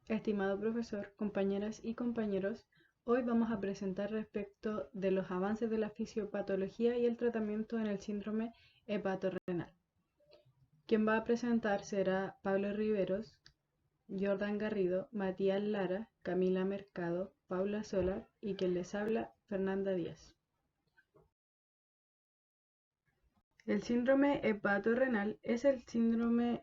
Estimado profesor, compañeras y compañeros, hoy vamos a presentar respecto de los avances de la fisiopatología y el tratamiento en el síndrome hepatorrenal. Quien va a presentar será Pablo Riveros, Jordan Garrido, Matías Lara, Camila Mercado, Paula Sola y quien les habla, Fernanda Díaz. El síndrome hepatorrenal es el síndrome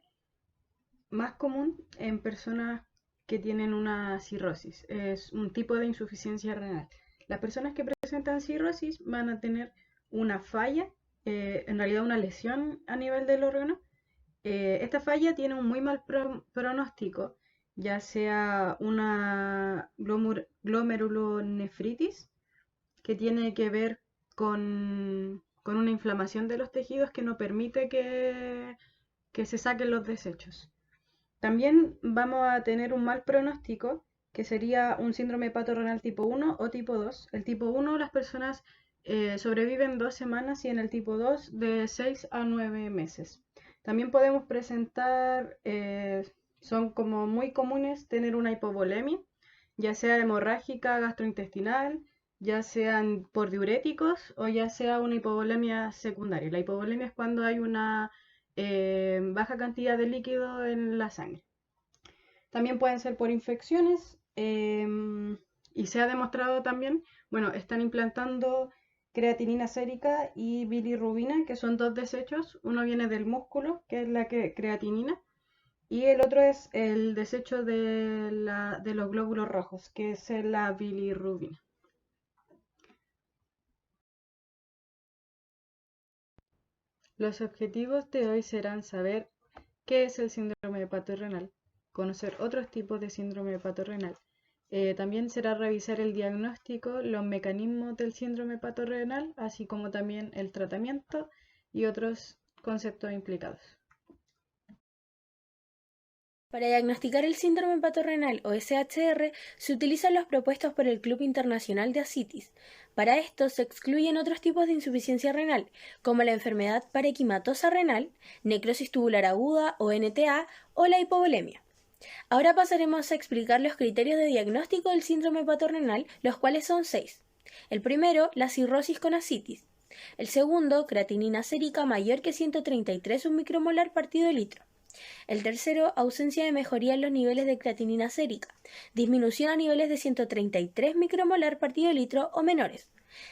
más común en personas que tienen una cirrosis. Es un tipo de insuficiencia renal. Las personas que presentan cirrosis van a tener una falla, en realidad una lesión a nivel del órgano. Esta falla tiene un muy mal pronóstico, ya sea una glomerulonefritis, que tiene que ver con una inflamación de los tejidos que no permite que se saquen los desechos. También vamos a tener un mal pronóstico, que sería un síndrome hepatorrenal tipo 1 o tipo 2. El tipo 1 las personas sobreviven 2 semanas y en el tipo 2 de 6 a 9 meses. También podemos presentar, son como muy comunes tener una hipovolemia, ya sea hemorrágica gastrointestinal, ya sean por diuréticos o ya sea una hipovolemia secundaria. La hipovolemia es cuando hay una baja cantidad de líquido en la sangre. También pueden ser por infecciones y se ha demostrado también, bueno, están implantando creatinina sérica y bilirrubina, que son dos desechos. Uno viene del músculo, que es la creatinina, y el otro es el desecho de los glóbulos rojos, que es la bilirrubina. Los objetivos de hoy serán saber qué es el síndrome hepatorrenal, conocer otros tipos de síndrome hepatorrenal. También será revisar el diagnóstico, los mecanismos del síndrome hepatorrenal, así como también el tratamiento y otros conceptos implicados. Para diagnosticar el síndrome hepatorrenal o SHR se utilizan los propuestos por el Club Internacional de Ascitis. Para esto se excluyen otros tipos de insuficiencia renal, como la enfermedad parenquimatosa renal, necrosis tubular aguda o NTA o la hipovolemia. Ahora pasaremos a explicar los criterios de diagnóstico del síndrome hepatorrenal, los cuales son 6. El primero, la cirrosis con ascitis. El segundo, creatinina sérica mayor que 133 micromolar partido litro. El tercero, ausencia de mejoría en los niveles de creatinina sérica, disminución a niveles de 133 micromolar partido litro o menores,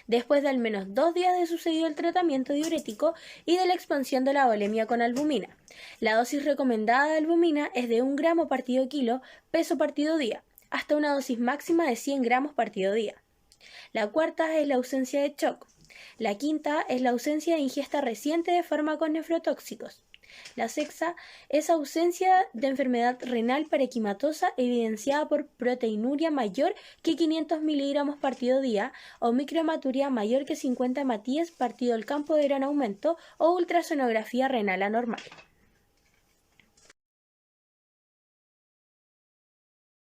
después de al menos 2 días de sucedido el tratamiento diurético y de la expansión de la volemia con albumina. La dosis recomendada de albumina es de 1 gramo partido kilo, peso partido día, hasta una dosis máxima de 100 gramos partido día. La cuarta es la ausencia de shock. La quinta es la ausencia de ingesta reciente de fármacos nefrotóxicos. La sexta es ausencia de enfermedad renal parenquimatosa evidenciada por proteinuria mayor que 500 miligramos partido día o microhematuria mayor que 50 hematíes partido el campo de gran aumento o ultrasonografía renal anormal.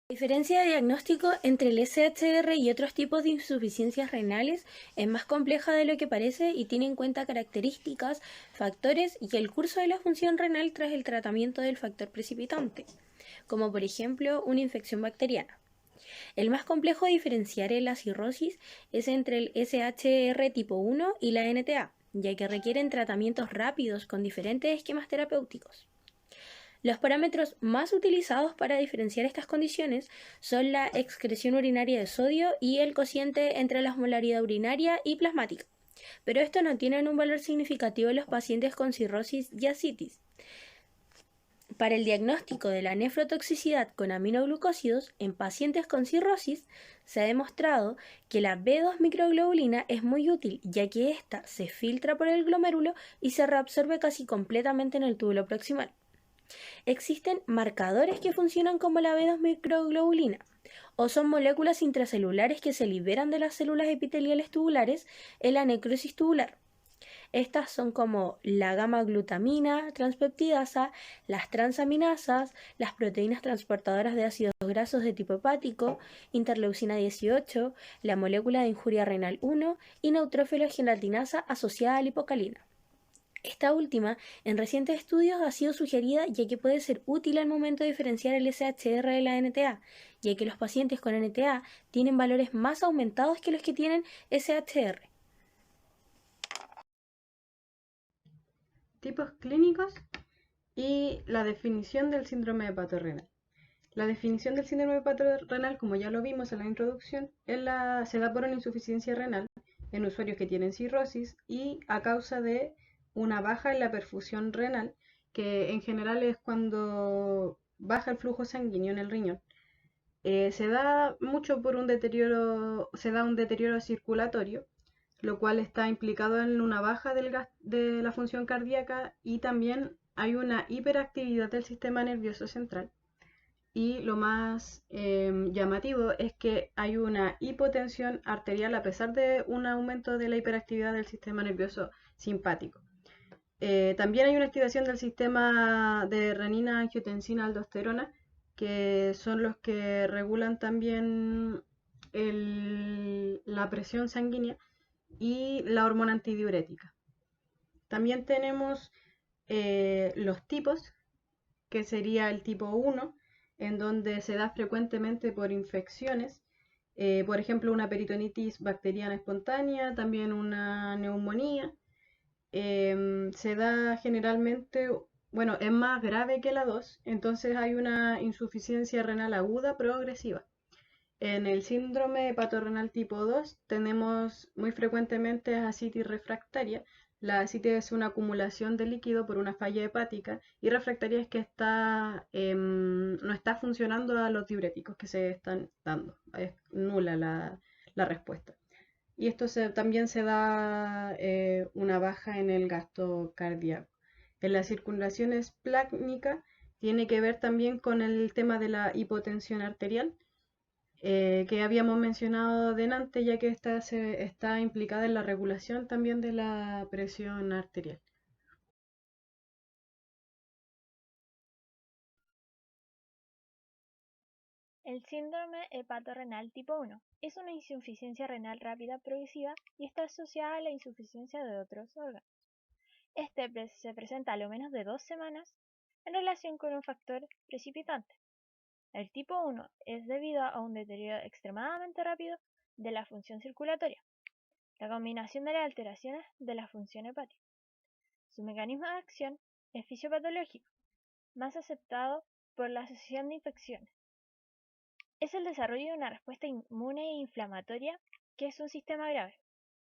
La diferencia de diagnóstico entre el SHR y otros tipos de insuficiencias renales es más compleja de lo que parece y tiene en cuenta características, factores y el curso de la función renal tras el tratamiento del factor precipitante, como por ejemplo una infección bacteriana. El más complejo de diferenciar en la cirrosis es entre el SHR tipo 1 y la NTA, ya que requieren tratamientos rápidos con diferentes esquemas terapéuticos. Los parámetros más utilizados para diferenciar estas condiciones son la excreción urinaria de sodio y el cociente entre la osmolaridad urinaria y plasmática, pero estos no tienen un valor significativo en los pacientes con cirrosis y ascitis. Para el diagnóstico de la nefrotoxicidad con aminoglucósidos en pacientes con cirrosis, se ha demostrado que la B2 microglobulina es muy útil, ya que ésta se filtra por el glomérulo y se reabsorbe casi completamente en el túbulo proximal. Existen marcadores que funcionan como la B2 microglobulina, o son moléculas intracelulares que se liberan de las células epiteliales tubulares en la necrosis tubular. Estas son como la gamma-glutamina transpeptidasa, las transaminasas, las proteínas transportadoras de ácidos grasos de tipo hepático, interleucina 18, la molécula de injuria renal 1 y neutrófilo gelatinasa asociada a la hipocalina. Esta última, en recientes estudios, ha sido sugerida ya que puede ser útil al momento de diferenciar el SHR de la NTA, ya que los pacientes con NTA tienen valores más aumentados que los que tienen SHR. Tipos clínicos y la definición del síndrome hepatorrenal. La definición del síndrome hepatorrenal, como ya lo vimos en la introducción, se da por una insuficiencia renal en usuarios que tienen cirrosis y a causa de una baja en la perfusión renal, que en general es cuando baja el flujo sanguíneo en el riñón. Se da mucho por un deterioro, se da un deterioro circulatorio, lo cual está implicado en una baja de la función cardíaca, y también hay una hiperactividad del sistema nervioso central. Y lo más llamativo es que hay una hipotensión arterial a pesar de un aumento de la hiperactividad del sistema nervioso simpático. También hay una activación del sistema de renina, angiotensina, aldosterona, que son los que regulan también la presión sanguínea y la hormona antidiurética. También tenemos los tipos, que sería el tipo 1, en donde se da frecuentemente por infecciones, por ejemplo una peritonitis bacteriana espontánea, también una neumonía. Se da generalmente, bueno, es más grave que la 2, entonces hay una insuficiencia renal aguda progresiva. En el síndrome hepatorrenal tipo 2 tenemos muy frecuentemente ascitis refractaria. La ascitis es una acumulación de líquido por una falla hepática, y refractaria es que no está funcionando a los diuréticos que se están dando. Es nula la respuesta. Y esto también se da una baja en el gasto cardíaco. En la circulación esplácnica tiene que ver también con el tema de la hipotensión arterial, que habíamos mencionado delante, ya que está implicada en la regulación también de la presión arterial. El síndrome hepatorrenal tipo 1 es una insuficiencia renal rápida progresiva y está asociada a la insuficiencia de otros órganos. Se presenta a lo menos de 2 semanas en relación con un factor precipitante. El tipo 1 es debido a un deterioro extremadamente rápido de la función circulatoria, la combinación de las alteraciones de la función hepática. Su mecanismo de acción es fisiopatológico, más aceptado por la Asociación de Infecciones. Es el desarrollo de una respuesta inmune e inflamatoria, que es un sistema grave,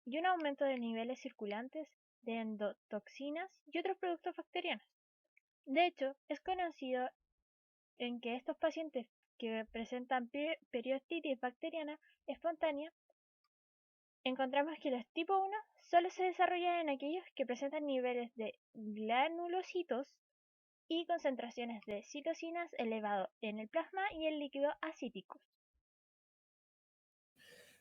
y un aumento de niveles circulantes de endotoxinas y otros productos bacterianos. De hecho, es conocido en que estos pacientes que presentan periostitis bacteriana espontánea, encontramos que los tipo 1 solo se desarrollan en aquellos que presentan niveles de granulocitos y concentraciones de citocinas elevados en el plasma y el líquido acíticos.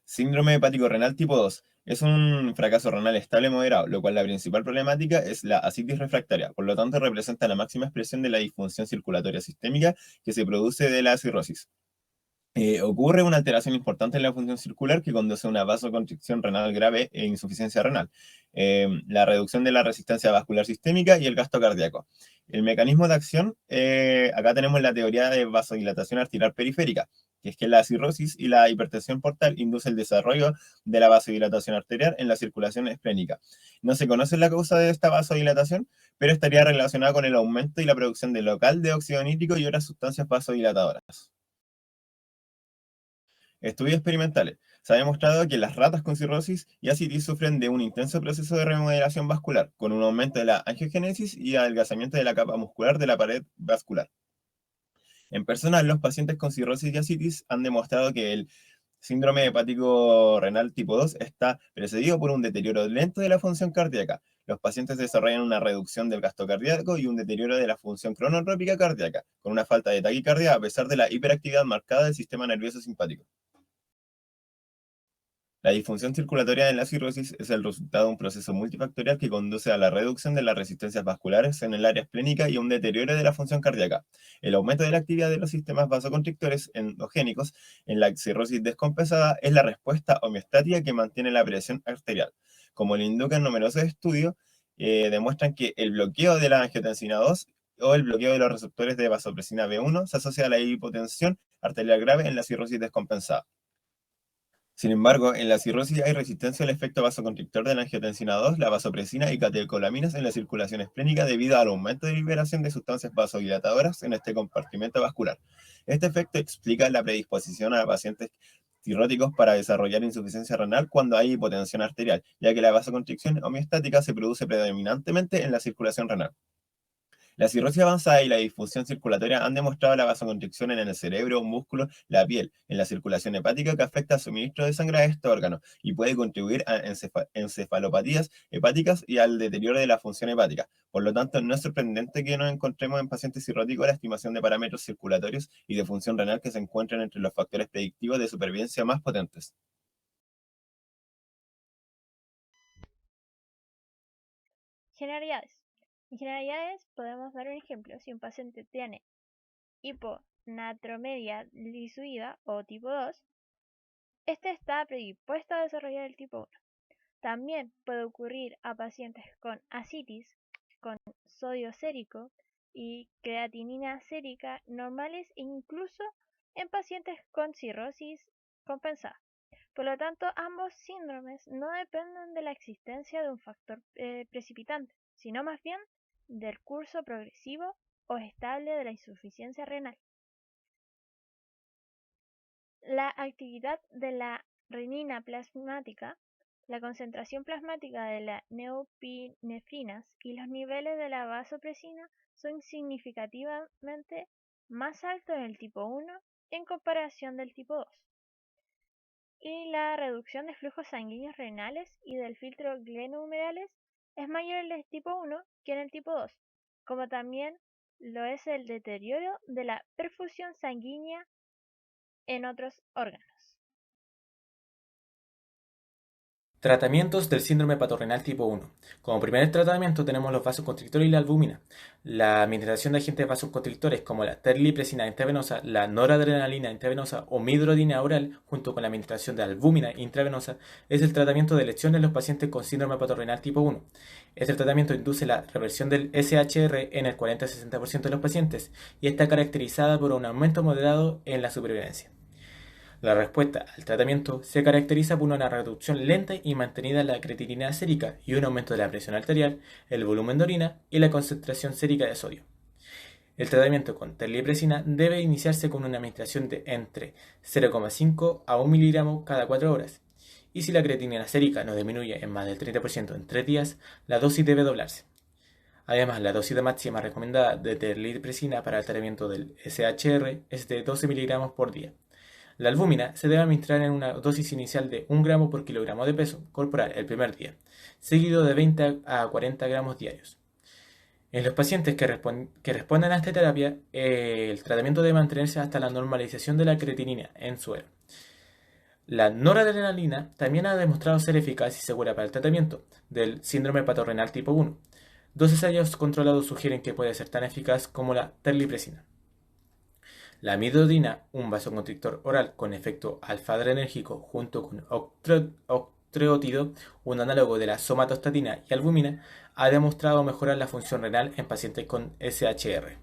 Síndrome hepático renal tipo 2 es un fracaso renal estable moderado, lo cual la principal problemática es la ascitis refractaria, por lo tanto representa la máxima expresión de la disfunción circulatoria sistémica que se produce de la cirrosis. Ocurre una alteración importante en la función circular que conduce a una vasoconstricción renal grave e insuficiencia renal, la reducción de la resistencia vascular sistémica y el gasto cardíaco. El mecanismo de acción, acá tenemos la teoría de vasodilatación arterial periférica, que es que la cirrosis y la hipertensión portal induce el desarrollo de la vasodilatación arterial en la circulación esplénica. No se conoce la causa de esta vasodilatación, pero estaría relacionada con el aumento y la producción de local de óxido nítrico y otras sustancias vasodilatadoras. Estudios experimentales. Se ha demostrado que las ratas con cirrosis y ascitis sufren de un intenso proceso de remodelación vascular, con un aumento de la angiogénesis y adelgazamiento de la capa muscular de la pared vascular. En personas, los pacientes con cirrosis y ascitis han demostrado que el síndrome hepático renal tipo 2 está precedido por un deterioro lento de la función cardíaca. Los pacientes desarrollan una reducción del gasto cardíaco y un deterioro de la función cronotrópica cardíaca, con una falta de taquicardia a pesar de la hiperactividad marcada del sistema nervioso simpático. La disfunción circulatoria en la cirrosis es el resultado de un proceso multifactorial que conduce a la reducción de las resistencias vasculares en el área esplénica y a un deterioro de la función cardíaca. El aumento de la actividad de los sistemas vasoconstrictores endogénicos en la cirrosis descompensada es la respuesta homeostática que mantiene la presión arterial. Como le indican numerosos estudios, demuestran que el bloqueo de la angiotensina 2 o el bloqueo de los receptores de vasopresina B1 se asocia a la hipotensión arterial grave en la cirrosis descompensada. Sin embargo, en la cirrosis hay resistencia al efecto vasoconstrictor de la angiotensina 2, la vasopresina y catecolaminas en la circulación esplénica debido al aumento de liberación de sustancias vasodilatadoras en este compartimento vascular. Este efecto explica la predisposición a pacientes cirróticos para desarrollar insuficiencia renal cuando hay hipotensión arterial, ya que la vasoconstricción homeostática se produce predominantemente en la circulación renal. La cirrosis avanzada y la disfunción circulatoria han demostrado la vasoconstricción en el cerebro, músculo, la piel, en la circulación hepática que afecta al suministro de sangre a estos órganos y puede contribuir a encefalopatías hepáticas y al deterioro de la función hepática. Por lo tanto, no es sorprendente que nos encontremos en pacientes cirróticos la estimación de parámetros circulatorios y de función renal que se encuentran entre los factores predictivos de supervivencia más potentes. Generalidades. En generalidades podemos dar un ejemplo. Si un paciente tiene hiponatromedia lisuida o tipo 2, este está predispuesto a desarrollar el tipo 1. También puede ocurrir a pacientes con ascitis, con sodio sérico y creatinina sérica normales e incluso en pacientes con cirrosis compensada. Por lo tanto, ambos síndromes no dependen de la existencia de un factor precipitante, sino más bien del curso progresivo o estable de la insuficiencia renal. La actividad de la renina plasmática, la concentración plasmática de las neopinefrinas y los niveles de la vasopresina son significativamente más altos en el tipo 1 en comparación del tipo 2. Y la reducción de flujos sanguíneos renales y del filtro glenohumerales es mayor en el tipo 1 que en el tipo 2, como también lo es el deterioro de la perfusión sanguínea en otros órganos. Tratamientos del síndrome hepatorenal tipo 1. Como primer tratamiento tenemos los vasoconstrictores y la albúmina. La administración de agentes vasoconstrictores como la terlipresina intravenosa, la noradrenalina intravenosa o midrodina oral, junto con la administración de albúmina intravenosa, es el tratamiento de elección en los pacientes con síndrome hepatorenal tipo 1. Este tratamiento induce la reversión del SHR en el 40-60% de los pacientes y está caracterizada por un aumento moderado en la supervivencia. La respuesta al tratamiento se caracteriza por una reducción lenta y mantenida de la creatinina sérica y un aumento de la presión arterial, el volumen de orina y la concentración sérica de sodio. El tratamiento con terlipresina debe iniciarse con una administración de entre 0,5 a 1 miligramo cada 4 horas. Y si la creatinina sérica no disminuye en más del 30% en 3 días, la dosis debe doblarse. Además, la dosis máxima recomendada de terlipresina para el tratamiento del SHR es de 12 miligramos por día. La albúmina se debe administrar en una dosis inicial de 1 gramo por kilogramo de peso corporal el primer día, seguido de 20 a 40 gramos diarios. En los pacientes que responden a esta terapia, el tratamiento debe mantenerse hasta la normalización de la creatinina en suero. La noradrenalina también ha demostrado ser eficaz y segura para el tratamiento del síndrome hepatorenal tipo 1. Dos ensayos controlados sugieren que puede ser tan eficaz como la terlipresina. La midodina, un vasoconstrictor oral con efecto alfa-adrenérgico junto con octreótido, un análogo de la somatostatina y albúmina, ha demostrado mejorar la función renal en pacientes con SHR.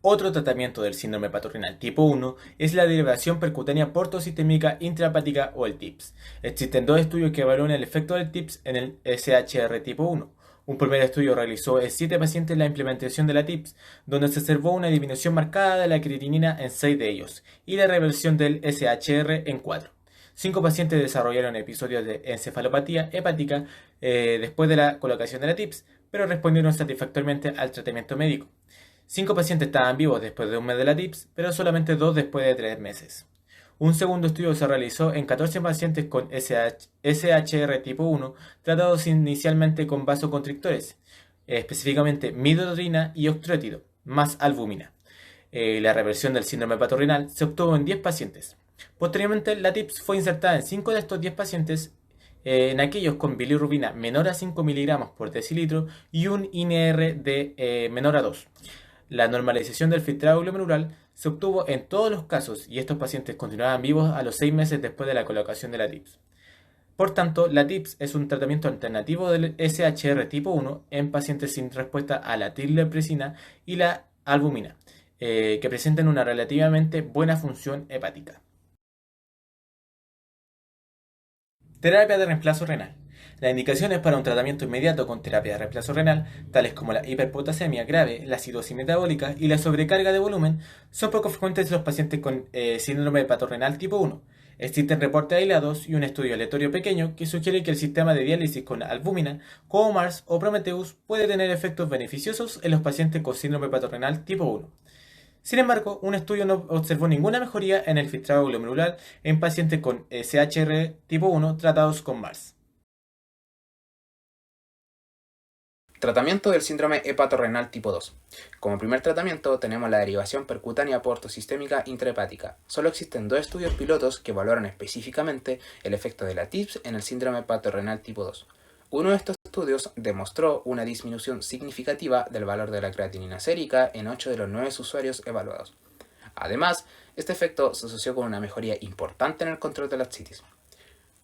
Otro tratamiento del síndrome hepatorenal tipo 1 es la derivación percutánea portosistémica intrahepática o el TIPS. Existen dos estudios que evalúan el efecto del TIPS en el SHR tipo 1. Un primer estudio realizó en 7 pacientes la implementación de la TIPS, donde se observó una disminución marcada de la creatinina en 6 de ellos y la reversión del SHR en 4. 5 pacientes desarrollaron episodios de encefalopatía hepática después de la colocación de la TIPS, pero respondieron satisfactoriamente al tratamiento médico. 5 pacientes estaban vivos después de un mes de la TIPS, pero solamente 2 después de 3 meses. Un segundo estudio se realizó en 14 pacientes con SHR tipo 1, tratados inicialmente con vasoconstrictores, específicamente midodrina y octreótido, más albúmina. La reversión del síndrome hepatorenal se obtuvo en 10 pacientes. Posteriormente, la TIPS fue insertada en 5 de estos 10 pacientes, en aquellos con bilirrubina menor a 5 miligramos por decilitro y un INR de menor a 2. La normalización del filtrado glomerular se obtuvo en todos los casos y estos pacientes continuaban vivos a los 6 meses después de la colocación de la TIPS. Por tanto, la TIPS es un tratamiento alternativo del SHR tipo 1 en pacientes sin respuesta a la tirleprecina y la albumina, que presentan una relativamente buena función hepática. Terapia de reemplazo renal. Las indicaciones para un tratamiento inmediato con terapia de reemplazo renal, tales como la hiperpotasemia grave, la acidosis metabólica y la sobrecarga de volumen, son poco frecuentes en los pacientes con síndrome hepatorenal tipo 1. Existen reportes aislados y un estudio aleatorio pequeño que sugiere que el sistema de diálisis con albúmina, como Mars o Prometheus, puede tener efectos beneficiosos en los pacientes con síndrome hepatorenal tipo 1. Sin embargo, un estudio no observó ninguna mejoría en el filtrado glomerular en pacientes con SHR tipo 1 tratados con Mars. Tratamiento del síndrome hepatorrenal tipo 2. Como primer tratamiento tenemos la derivación percutánea portosistémica intrahepática. Solo existen 2 estudios pilotos que valoran específicamente el efecto de la TIPS en el síndrome hepatorrenal tipo 2. Uno de estos estudios demostró una disminución significativa del valor de la creatinina sérica en 8 de los 9 usuarios evaluados. Además, este efecto se asoció con una mejoría importante en el control de la ascitis.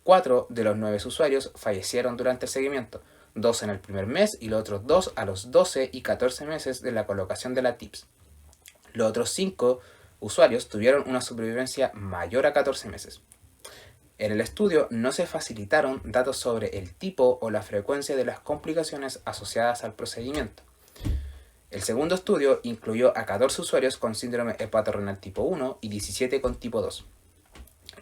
4 de los 9 usuarios fallecieron durante el seguimiento, 2 en el primer mes y los otros 2 a los 12 y 14 meses de la colocación de la TIPS. Los otros 5 usuarios tuvieron una supervivencia mayor a 14 meses. En el estudio no se facilitaron datos sobre el tipo o la frecuencia de las complicaciones asociadas al procedimiento. El segundo estudio incluyó a 14 usuarios con síndrome hepatorrenal tipo 1 y 17 con tipo 2.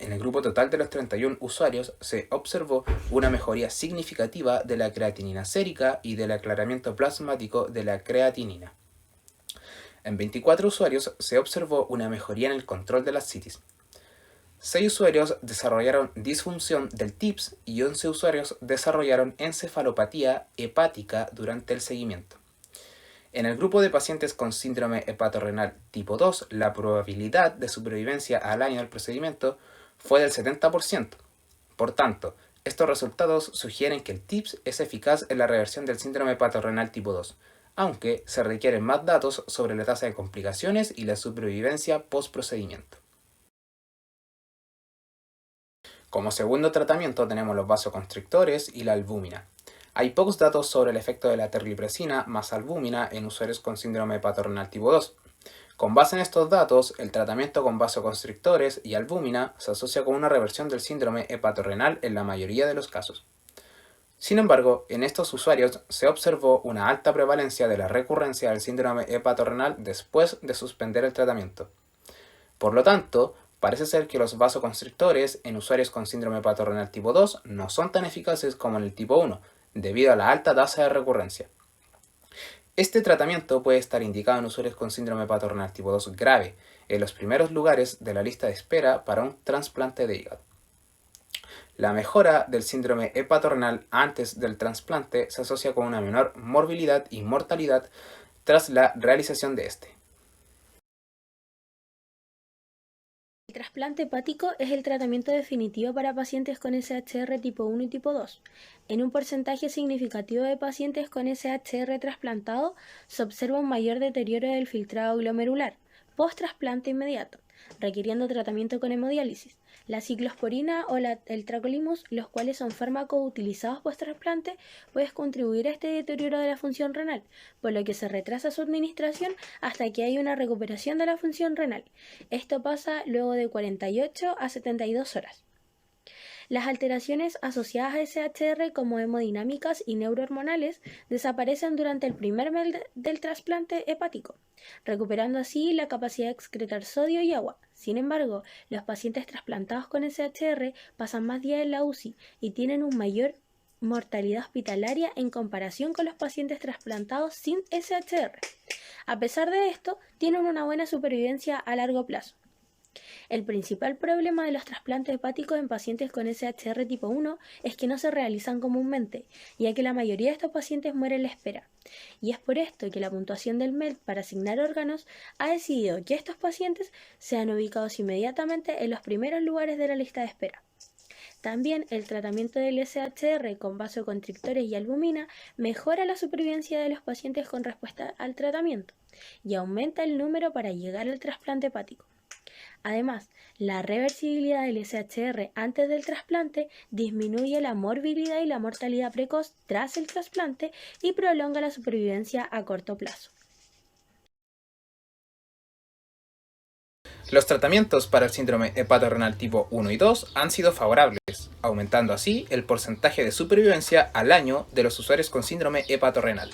En el grupo total de los 31 usuarios se observó una mejoría significativa de la creatinina sérica y del aclaramiento plasmático de la creatinina. En 24 usuarios se observó una mejoría en el control de la ascitis. 6 usuarios desarrollaron disfunción del TIPS y 11 usuarios desarrollaron encefalopatía hepática durante el seguimiento. En el grupo de pacientes con síndrome hepatorrenal tipo 2, la probabilidad de supervivencia al año del procedimiento fue del 70%. Por tanto, estos resultados sugieren que el TIPS es eficaz en la reversión del síndrome hepatorrenal tipo 2, aunque se requieren más datos sobre la tasa de complicaciones y la supervivencia post-procedimiento. Como segundo tratamiento tenemos los vasoconstrictores y la albúmina. Hay pocos datos sobre el efecto de la terlipresina más albúmina en usuarios con síndrome hepatorenal tipo 2. Con base en estos datos, el tratamiento con vasoconstrictores y albúmina se asocia con una reversión del síndrome hepatorrenal en la mayoría de los casos. Sin embargo, en estos usuarios se observó una alta prevalencia de la recurrencia del síndrome hepatorrenal después de suspender el tratamiento. Por lo tanto, parece ser que los vasoconstrictores en usuarios con síndrome hepatorenal tipo 2 no son tan eficaces como en el tipo 1, debido a la alta tasa de recurrencia. Este tratamiento puede estar indicado en usuarios con síndrome hepatorenal tipo 2 grave, en los primeros lugares de la lista de espera para un trasplante de hígado. La mejora del síndrome hepatorenal antes del trasplante se asocia con una menor morbilidad y mortalidad tras la realización de este. El trasplante hepático es el tratamiento definitivo para pacientes con SHR tipo 1 y tipo 2. En un porcentaje significativo de pacientes con SHR trasplantado se observa un mayor deterioro del filtrado glomerular post-trasplante inmediato, requiriendo tratamiento con hemodiálisis. La ciclosporina o el tacrolimus, los cuales son fármacos utilizados post-trasplante, pueden contribuir a este deterioro de la función renal, por lo que se retrasa su administración hasta que hay una recuperación de la función renal. Esto pasa luego de 48 a 72 horas. Las alteraciones asociadas a SHR como hemodinámicas y neurohormonales desaparecen durante el primer mes del trasplante hepático, recuperando así la capacidad de excretar sodio y agua. Sin embargo, los pacientes trasplantados con SHR pasan más días en la UCI y tienen una mayor mortalidad hospitalaria en comparación con los pacientes trasplantados sin SHR. A pesar de esto, tienen una buena supervivencia a largo plazo. El principal problema de los trasplantes hepáticos en pacientes con SHR tipo 1 es que no se realizan comúnmente, ya que la mayoría de estos pacientes mueren en la espera. Y es por esto que la puntuación del MED para asignar órganos ha decidido que estos pacientes sean ubicados inmediatamente en los primeros lugares de la lista de espera. También el tratamiento del SHR con vasoconstrictores y albúmina mejora la supervivencia de los pacientes con respuesta al tratamiento y aumenta el número para llegar al trasplante hepático. Además, la reversibilidad del SHR antes del trasplante disminuye la morbilidad y la mortalidad precoz tras el trasplante y prolonga la supervivencia a corto plazo. Los tratamientos para el síndrome hepatorenal tipo 1 y 2 han sido favorables, aumentando así el porcentaje de supervivencia al año de los usuarios con síndrome hepatorenal.